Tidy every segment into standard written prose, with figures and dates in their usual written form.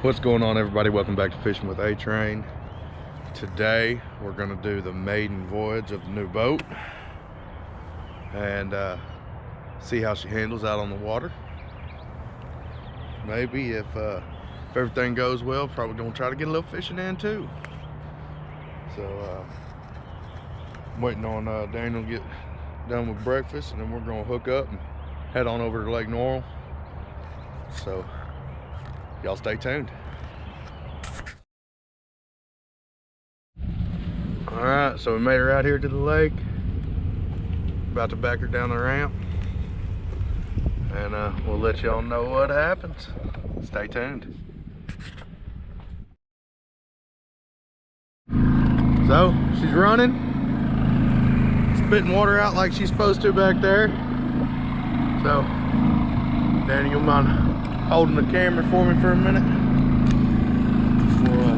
What's going on, everybody? Welcome back to Fishing with A-Train. Today we're going to do the maiden voyage of the new boat and see how she handles out on the water. Maybe if everything goes well, probably going to try to get a little fishing in too. So I'm waiting on Daniel to get done with breakfast, and then we're going to hook up and head on over to Lake Norrell. So y'all stay tuned. All right, so we made her out here to the lake. About to back her down the ramp, and we'll let y'all know what happens. Stay tuned. So she's running, spitting water out like she's supposed to back there. So Danny, you mind holding the camera for me for a minute? We'll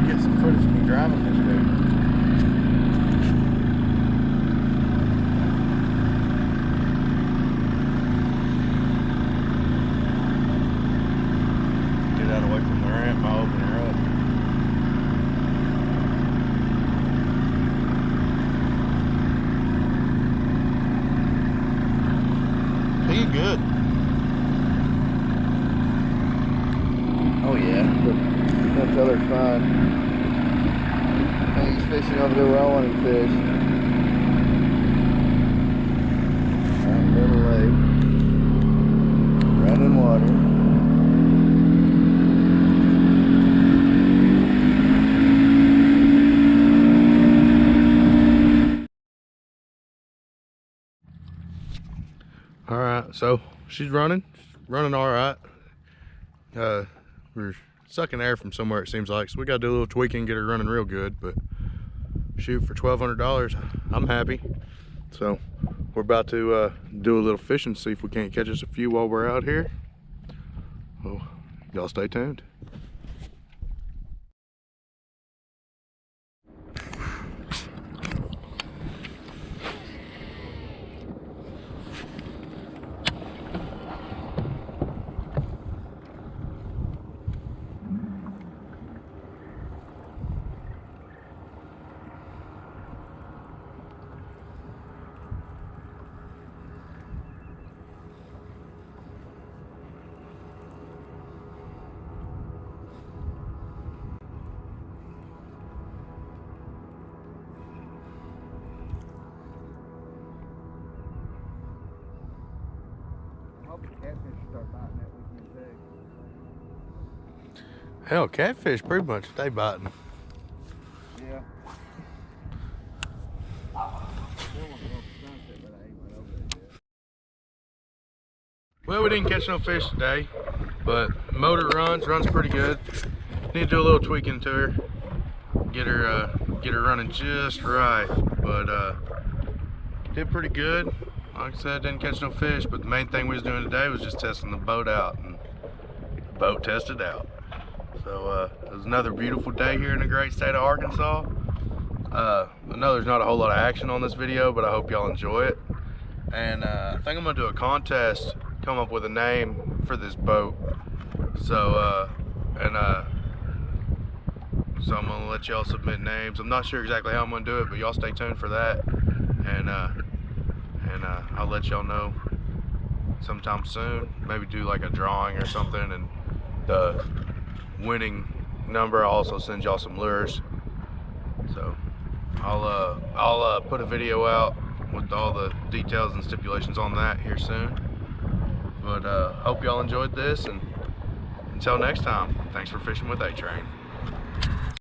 get some footage of me driving this dude. Get out away from the ramp, I'll open her up. Be good. Oh yeah, but that feller's fine. And he's fishing over there where I want him to fish. Right, little lake. Running water. All right, so she's running all right. We're sucking air from somewhere, it seems like, so we gotta do a little tweaking, get her running real good. But shoot, for $1,200 I'm happy. So we're about to do a little fishing, see if we can't catch us a few while we're out here. So y'all stay tuned. Hell, catfish pretty much stay biting. Yeah. Well, we didn't catch no fish today, but motor runs pretty good. Need to do a little tweaking to her, get her running just right. But did pretty good. Like I said, didn't catch no fish, but the main thing we was doing today was just testing the boat out, and the boat tested out. So it was another beautiful day here in the great state of Arkansas. I know there's not a whole lot of action on this video, but I hope y'all enjoy it. And I think I'm gonna do a contest, come up with a name for this boat. So so I'm gonna let y'all submit names. I'm not sure exactly how I'm gonna do it, but y'all stay tuned for that. And I'll let y'all know sometime soon. Maybe do like a drawing or something, and the winning number, I'll also send y'all some lures. So I'll put a video out with all the details and stipulations on that here soon. But hope y'all enjoyed this, and until next time, thanks for fishing with A-Train.